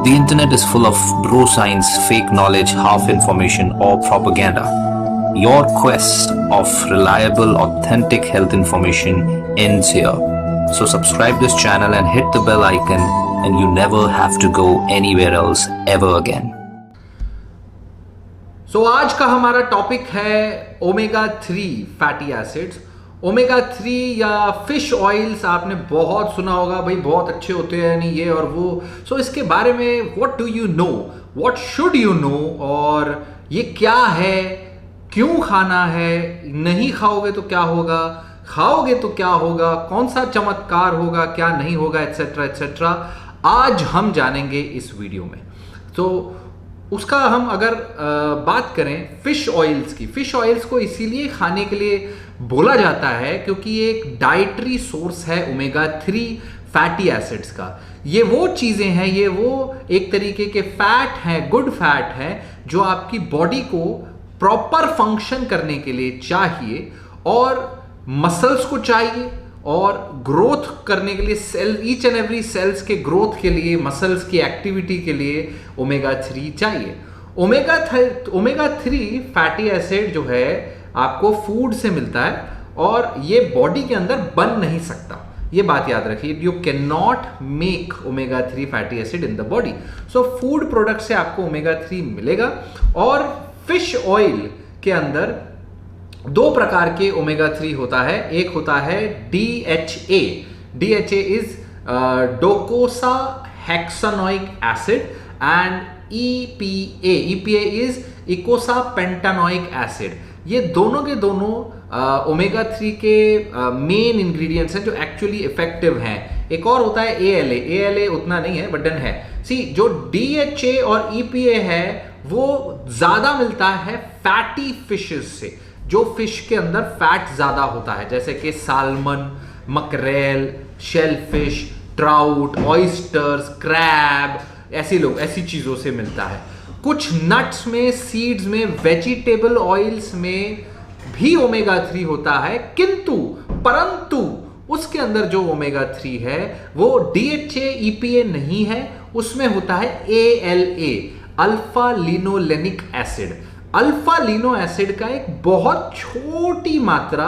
The internet is full of bro science, fake knowledge, half information, or propaganda. Your quest of reliable, authentic health information ends here. So subscribe this channel and hit the bell icon, and you never have to go anywhere else ever again. So आज का हमारा topic है omega 3 fatty acids. Omega 3 या fish oils आपने बहुत सुना होगा, भाई बहुत अच्छे होते हैं नहीं ये और वो। सो इसके बारे में what do you know, what should you know, और ये क्या है, क्यों खाना है, नहीं खाओगे तो क्या होगा, खाओगे तो क्या होगा, कौन सा चमत्कार होगा, क्या नहीं होगा, एटसेट्रा एटसेट्रा, आज हम जानेंगे इस वीडियो में। तो उसका हम अगर बात करें फिश ऑयल्स की, फिश ऑयल्स को इसीलिए खाने के लिए बोला जाता है क्योंकि ये एक डाइटरी सोर्स है ओमेगा 3 फैटी एसिड्स का। ये वो चीजें हैं, ये वो एक तरीके के फैट हैं, गुड फैट हैं, जो आपकी बॉडी को प्रॉपर फंक्शन करने के लिए चाहिए और मसल्स को चाहिए और ग्रोथ करने के लिए, cell each and every cells के ग्रोथ के लिए, मसल्स की एक्टिविटी के लिए ओमेगा 3 चाहिए। ओमेगा 3 फैटी एसिड जो है आपको फूड से मिलता है और ये बॉडी के अंदर बन नहीं सकता, ये बात याद रखिए। You can not make omega 3 fatty acid in the body. So food product से आपको ओमेगा 3 मिलेगा। और फिश ऑयल के अंदर दो प्रकार के ओमेगा 3 होता है। एक होता है DHA। DHA is docosahexaenoic acid and EPA is eicosapentaenoic acid. ये दोनों के दोनों ओमेगा 3 के मेन इंग्रेडिएंट्स हैं जो एक्चुअली इफेक्टिव हैं। एक और होता है ALA उतना नहीं है बट डन है। सी जो DHA और EPA है वो ज्यादा मिलता है फैटी फिशेस से, जो फिश के अंदर फैट ज्यादा होता है, जैसे कि salmon, mackerel, shellfish, trout, oysters, crab, ऐसी चीजों से मिलता है। कुछ नट्स में, सीड्स में, वेजिटेबल ऑयल्स में भी ओमेगा 3 होता है, परंतु उसके अंदर जो ओमेगा 3 है वो DHA EPA नहीं है, उसमें होता है ALA, alpha linolenic acid. Alpha lino acid का एक बहुत छोटी मात्रा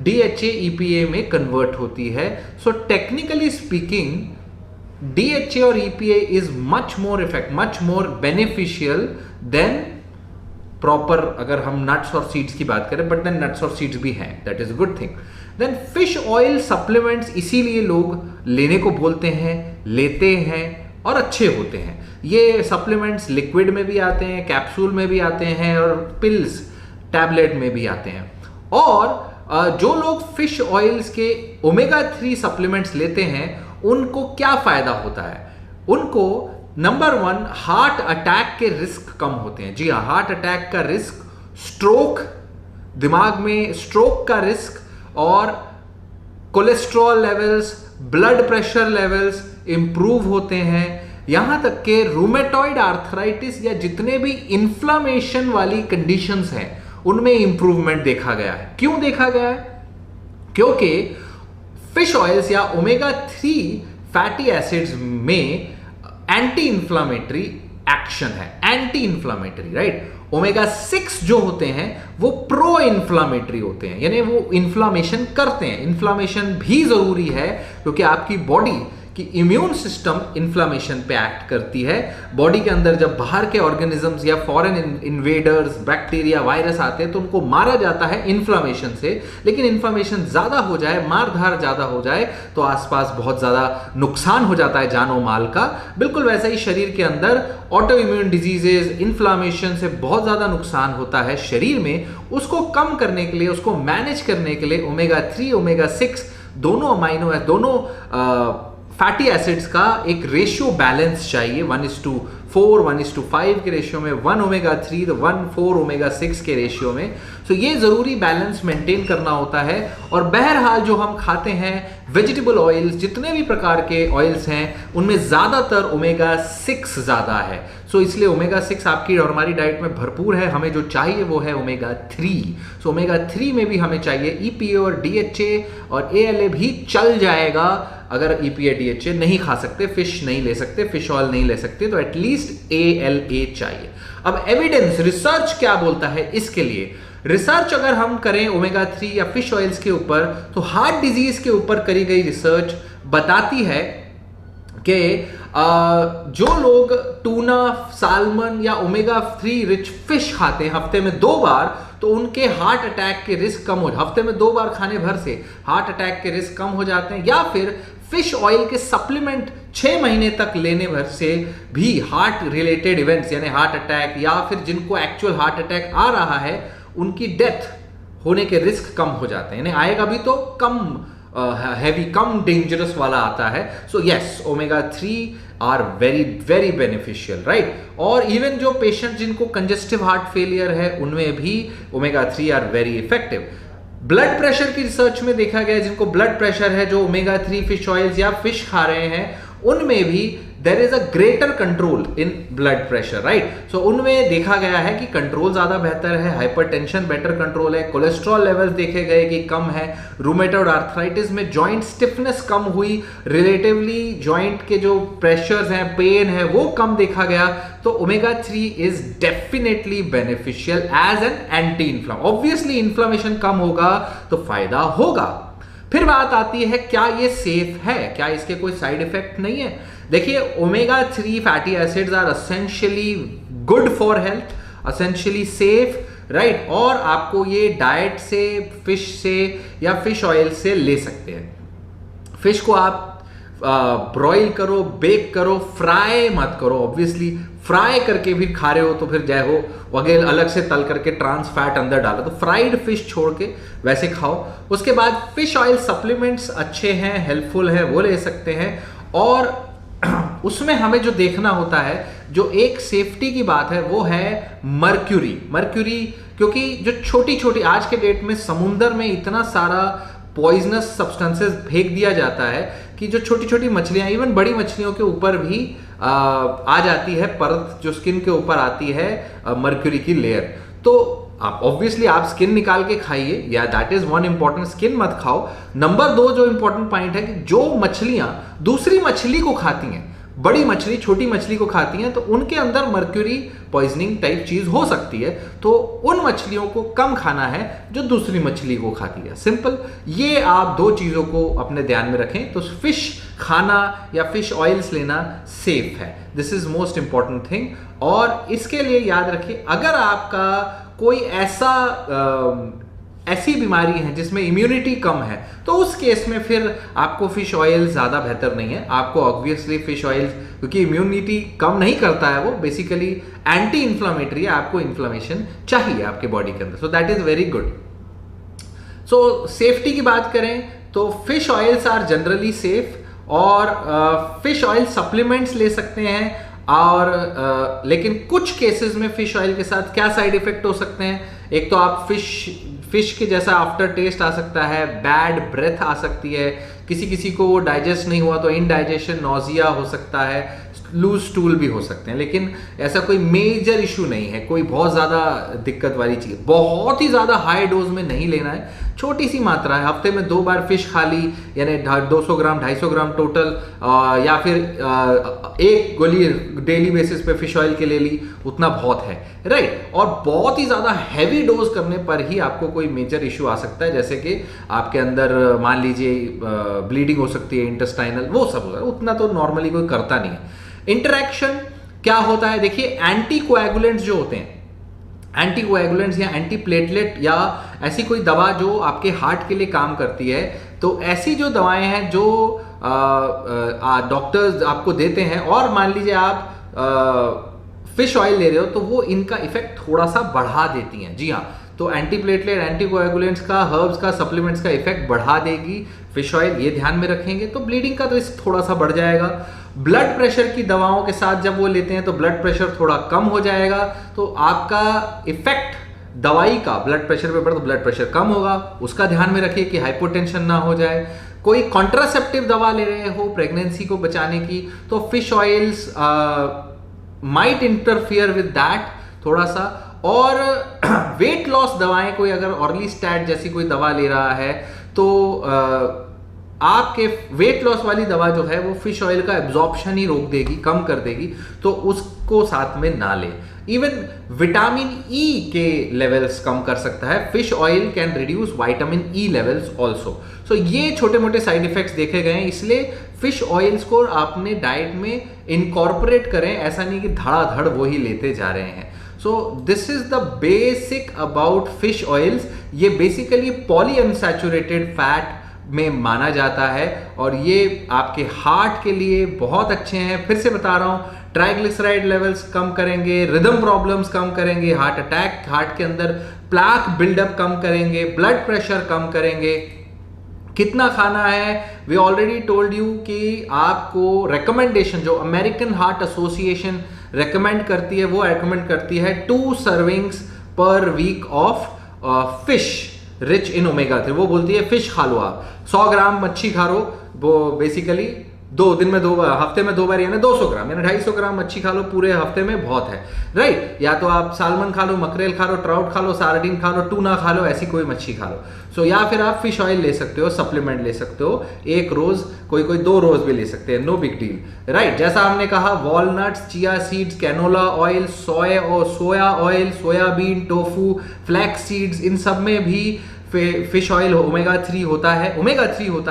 DHA EPA में कन्वर्ट होती है। सो टेक्निकली स्पीकिंग DHA और EPA is much more beneficial than proper, अगर हम नट्स और सीड्स की बात करें, बट देन नट्स और सीड्स भी हैं, that is good thing. Then fish oil supplements इसीलिए लोग लेने को बोलते हैं, लेते हैं और अच्छे होते हैं। ये सप्लीमेंट्स लिक्विड में भी आते हैं, कैप्सूल में भी आते हैं और पिल्स, टैबलेट में भी आते हैं। और जो लोग फिश ऑयल्स के ओमेगा 3 सप्लीमेंट्स लेते हैं उनको क्या फायदा होता है? उनको नंबर 1, हार्ट अटैक के रिस्क कम होते हैं। जी हाँ, हार्ट अटैक का रिस्क, स्ट्रोक, दिमाग में स्ट्रोक का रिस्क और cholesterol levels, blood pressure levels improve होते हैं। यहां तक के रूमेटॉइड आर्थराइटिस या जितने भी इन्फ्लामेशन वाली कंडीशंस हैं उनमें इंप्रूवमेंट देखा गया है। क्यों देखा गया है? क्योंकि फिश ऑयल्स या ओमेगा 3 फैटी एसिड्स में एंटी इंफ्लामेटरी एक्शन है, एंटी इंफ्लामेटरी, राइट। ओमेगा 6 जो होते हैं वो प्रो इंफ्लामेटरी होते हैं, यानी वो इंफ्लामेशन करते हैं। इंफ्लामेशन भी जरूरी है क्योंकि आपकी बॉडी कि इम्यून सिस्टम इन्फ्लामेशन पे एक्ट करती है। बॉडी के अंदर जब बाहर के ऑर्गेनिजम्स या फॉरेन इन्वेडर्स, बैक्टीरिया, वायरस आते हैं तो उनको मारा जाता है इन्फ्लामेशन से। लेकिन इन्फ्लामेशन ज्यादा हो जाए, मारधार ज्यादा हो जाए तो आसपास बहुत ज्यादा नुकसान हो जाता है जानो माल का। बिल्कुल वैसा ही शरीर के अंदर ऑटो इम्यून डिजीजेज, इन्फ्लामेशन से बहुत ज्यादा नुकसान होता है शरीर में। उसको कम करने के लिए, उसको मैनेज करने के लिए ओमेगा 3, ओमेगा 6 दोनों फैटी एसिड्स का एक रेशियो बैलेंस चाहिए। 1:4, 1:5 के रेशियो में, 1 ओमेगा 3 तो 1:4 ओमेगा 6 के रेशियो में। सो ये जरूरी बैलेंस मेंटेन करना होता है। और बहरहाल जो हम खाते हैं वेजिटेबल ऑयल्स, जितने भी प्रकार के ऑयल्स हैं उनमें ज्यादातर ओमेगा 6 ज्यादा है। सो इसलिए ओमेगा 6 आपकी और हमारी डाइट में भरपूर है। हमें जो चाहिए वो है ओमेगा 3। सो ओमेगा 3 में भी हमें चाहिए EPA और DHA और ALA भी चल जाएगा अगर EPA DHA नहीं खा सकते, फिश नहीं ले सकते, फिश ऑयल नहीं ले सकते, तो एटलीस्ट ALA चाहिए। अब एविडेंस, रिसर्च क्या बोलता है इसके लिए? रिसर्च अगर हम करें ओमेगा 3 या फिश ऑयल्स के ऊपर, तो हार्ट डिजीज के ऊपर करी गई रिसर्च बताती है कि जो लोग टूना, साल्मन या ओमेगा 3 रिच फिश खाते हैं हफ्ते में 2 बार, तो उनके हार्ट अटैक के रिस्क कम हो, हफ्ते में 2 बार खाने भर से हार्ट अटैक के रिस्क कम हो जाते हैं। या फिर फिश ऑयल के सप्लीमेंट 6 महीने तक लेने भर से भी हार्ट रिलेटेड इवेंट्स यानी हार्ट अटैक, या फिर जिनको एक्चुअल हार्ट अटैक आ रहा है उनकी डेथ होने के रिस्क कम हो जाते हैं, यानी आएगा भी तो कम हैवी, कम डेंजरस वाला आता है। So yes, omega 3 are very very beneficial, right. और इवन जो पेशेंट जिनको कंजेस्टिव हार्ट फेलियर है उनमें भी omega 3 are very effective. Blood pressure की रिसर्च में देखा गया जिनको ब्लड प्रेशर है, जो ओमेगा 3 फिश ऑयल्स या फिश खा रहे हैं, उनमें भी there is a greater control in blood pressure, right. So उनमें देखा गया है कि कंट्रोल ज्यादा बेहतर है, हाइपरटेंशन बेटर कंट्रोल है, कोलेस्ट्रॉल लेवल्स देखे गए कि कम है, रूमेटॉइड आर्थराइटिस में जॉइंट स्टिफनेस कम हुई, रिलेटिवली जॉइंट के जो प्रेशर्स हैं, पेन है, वो कम देखा गया। तो omega 3 is definitely beneficial as an anti inflam. Obviously inflammation कम होगा तो फायदा होगा। फिर बात आती है क्या ये सेफ है, क्या इसके कोई साइड इफेक्ट नहीं है? देखिए, omega 3 fatty acids are essentially good for health, essentially safe, right. और आपको ये डाइट से, फिश से या फिश ऑयल से ले सकते हैं। फिश को आप ब्रॉइल करो, बेक करो, फ्राई मत करो। ऑब्वियसली फ्राई करके भी खा रहे हो तो फिर जय हो, वगैरह अलग से तल करके ट्रांस फैट अंदर डालो, तो फ्राइड फिश छोड़ के वैसे खाओ। उसके बाद फिश ऑयल सप्लीमेंट्स अच्छे हैं, हेल्पफुल है, वो ले सकते हैं। और उसमें हमें जो देखना होता है, जो एक सेफ्टी की बात है, वो है मर्क्यूरी, क्योंकि जो छोटी छोटी आज के डेट में समुंदर में इतना सारा पॉइजनस सब्सटेंसेस फेंक दिया जाता है कि जो छोटी छोटी मछलियां, इवन बड़ी मछलियों के ऊपर भी आ जाती है परत, जो स्किन के ऊपर आती है मर्क्यूरी की लेयर। तो आप ऑब्वियसली आप स्किन निकाल के खाइए, या that is one important, skin मत खाओ। नंबर 2 जो इंपॉर्टेंट पॉइंट है कि जो मछलियां दूसरी मछली को खाती हैं, बड़ी मछली छोटी मछली को खाती हैं, तो उनके अंदर मर्क्यूरी पॉइजनिंग टाइप चीज हो सकती है। तो उन मछलियों को कम खाना है जो दूसरी मछली को खाती है। सिंपल, ये आप 2 चीजों को अपने ध्यान में रखें तो फिश खाना या फिश ऑयल्स लेना सेफ है। This is most important thing. और इसके लिए याद रखिए, अगर आपका कोई ऐसी बीमारी है जिसमें इम्यूनिटी कम है, तो उस केस में फिर आपको फिश ऑयल ज्यादा बेहतर नहीं है। आपको ऑब्वियसली फिश ऑयल, क्योंकि इम्यूनिटी कम नहीं करता है, वो बेसिकली एंटी इन्फ्लामेटरी है, आपको इन्फ्लामेशन चाहिए आपके बॉडी के अंदर, so that is very good. So safety की बात करें तो fish oils are generally safe, और फिश ऑयल सप्लीमेंट्स ले सकते हैं। और लेकिन कुछ केसेस में फिश ऑयल के साथ क्या साइड इफेक्ट हो सकते हैं? एक तो आप फिश के जैसा आफ्टर टेस्ट आ सकता है, बैड ब्रेथ आ सकती है, किसी किसी को वो डाइजेस्ट नहीं हुआ तो इनडाइजेशन, नोजिया हो सकता है, लूज स्टूल भी हो सकते हैं। लेकिन ऐसा कोई मेजर इशू नहीं है, कोई बहुत ज़्यादा दिक्कत वाली चीज़, बहुत ही ज़्यादा हाई डोज में नहीं लेना है, छोटी सी मात्रा है। हफ्ते में 2 बार फिश खा ली, यानी 200 ग्राम 250 ग्राम टोटल, या फिर एक गोली डेली बेसिस पे फिश ऑयल के ले ली, उतना बहुत है, राइट। और बहुत ही ज़्यादा हैवी डोज करने पर ही आपको कोई मेजर इशू आ सकता है, जैसे कि आपके अंदर मान लीजिए ब्लीडिंग हो सकती है, इंटेस्टाइनल, वो सब होता है। उतना तो नॉर्मली कोई करता नहीं है। इंटरैक्शन क्या होता है? देखिए, एंटी कोएगुलेंट्स जो होते हैं, एंटी कोएगुलेंट्स या एंटी प्लेटलेट या ऐसी कोई दवा जो आपके हार्ट के लिए काम करती है, तो ऐसी जो दवाएं हैं जो डॉक्टर्स आपको देते हैं, और मान लीजिए आप फिश ऑयल ले रहे हो, तो वो इनका इफेक्ट थोड़ा सा बढ़ा देती हैं। जी हाँ, तो एंटी प्लेटलेट, एंटी कोएगुलेंट्स का, हर्ब्स का, सप्लीमेंट्स का इफेक्ट बढ़ा देगी फिश ऑयल, ये ध्यान में रखेंगे तो ब्लीडिंग का रिस्क थोड़ा सा बढ़ जाएगा। ब्लड प्रेशर की दवाओं के साथ जब वो लेते हैं तो ब्लड प्रेशर थोड़ा कम हो जाएगा, तो आपका इफेक्ट दवाई का ब्लड प्रेशर पे पड़े तो ब्लड प्रेशर कम होगा, उसका ध्यान में रखिए कि हाइपोटेंशन ना हो जाए। कोई कॉन्ट्रासेप्टिव दवा ले रहे हो प्रेगनेंसी को बचाने की, तो fish oils might interfere with that थोड़ा सा। और वेट लॉस दवाएं, कोई अगर ऑर्ली स्टैट जैसी कोई दवा ले रहा है तो आपके वेट लॉस वाली दवा जो है वो फिश ऑयल का एब्जॉर्प्शन ही रोक देगी, कम कर देगी, तो उसको साथ में ना ले। इवन विटामिन ई के लेवल्स कम कर सकता है। Fish oil can reduce vitamin E levels also. So ये छोटे मोटे साइड इफेक्ट्स देखे गए हैं, इसलिए फिश ऑयल्स को आपने डाइट में इनकॉर्पोरेट करें, ऐसा नहीं कि धड़ाधड़ वो ही लेते जा रहे हैं। So this is the basic about fish oils. ये बेसिकली पॉली अनसैचुरेटेड फैट में माना जाता है और ये आपके हार्ट के लिए बहुत अच्छे हैं। फिर से बता रहा हूं, ट्राइग्लिसराइड लेवल्स कम करेंगे, रिदम प्रॉब्लम्स कम करेंगे, हार्ट अटैक, हार्ट के अंदर प्लाक बिल्डअप कम करेंगे, ब्लड प्रेशर कम करेंगे। कितना खाना है, वी ऑलरेडी टोल्ड यू कि आपको रिकमेंडेशन जो अमेरिकन हार्ट एसोसिएशन रेकमेंड करती है, वो रेकमेंड करती है 2 servings per week of fish rich in omega 3। वो बोलती है फिश खा लो, आप 100 ग्राम मच्छी खा लो, वो बेसिकली 2 दिन में 2 बार, हफ्ते में 2 बार, यानी 200 ग्राम यानी 250 ग्राम मच्छी खा लो पूरे हफ्ते में, बहुत है, राइट। या तो आप सालमन खा लो, मकरेल खा लो, ट्राउट खा लो, सार्डिन खा लो, टूना खा लो, ऐसी कोई मच्छी खा लो। सो या फिर आप फिश ऑयल ले सकते हो, सप्लीमेंट ले सकते हो, 1 रोज, कोई 2 रोज भी ले सकते हैं, नो बिग डील, राइट। जैसा हमने कहा, walnuts, chia seeds, canola oil, soya oil, soybean, tofu, flax seeds, इन सब में भी फिश ऑयल ओमेगा 3 होता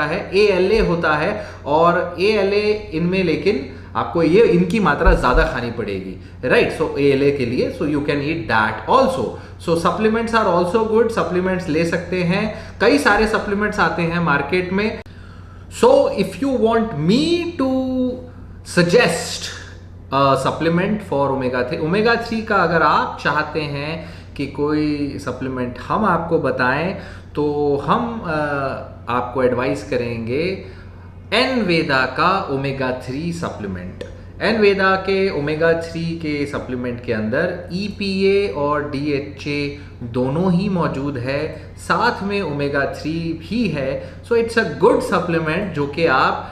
है, ALA होता है, और ALA इनमें, लेकिन आपको ये इनकी मात्रा ज्यादा खानी पड़ेगी, राइट। सो ALA के लिए, so you can eat that also. So supplements are also good, supplements ले सकते हैं, कई सारे सप्लीमेंट्स आते हैं मार्केट में। So if you want me to suggest supplement for omega 3 का अगर आप चाहते हैं कि कोई सप्लीमेंट हम आपको बताएं, तो हम आपको एडवाइस करेंगे एनवेदा का ओमेगा 3 सप्लीमेंट। एनवेदा के ओमेगा 3 के सप्लीमेंट के अंदर EPA और DHA दोनों ही मौजूद है, साथ में ओमेगा 3 भी है। So it's a good supplement जो कि आप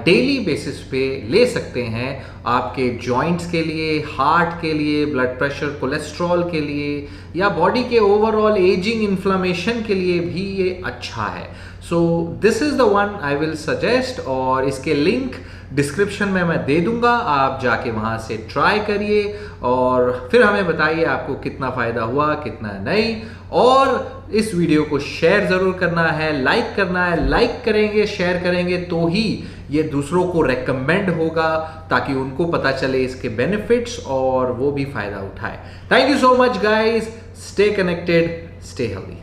डेली बेसिस पे ले सकते हैं, आपके जॉइंट्स के लिए, हार्ट के लिए, ब्लड प्रेशर, कोलेस्ट्रॉल के लिए, या बॉडी के ओवरऑल एजिंग, इन्फ्लामेशन के लिए भी ये अच्छा है। So this is the one I will suggest, और इसके लिंक डिस्क्रिप्शन में मैं दे दूंगा, आप जाके वहां से ट्राई करिए और फिर हमें बताइए आपको कितना फायदा हुआ, कितना नहीं। और इस वीडियो को शेयर जरूर करना है, लाइक करना है, लाइक करेंगे, शेयर करेंगे तो ही ये दूसरों को रेकमेंड होगा, ताकि उनको पता चले इसके बेनिफिट्स और वो भी फायदा उठाए। Thank you so much guys, stay connected, stay healthy.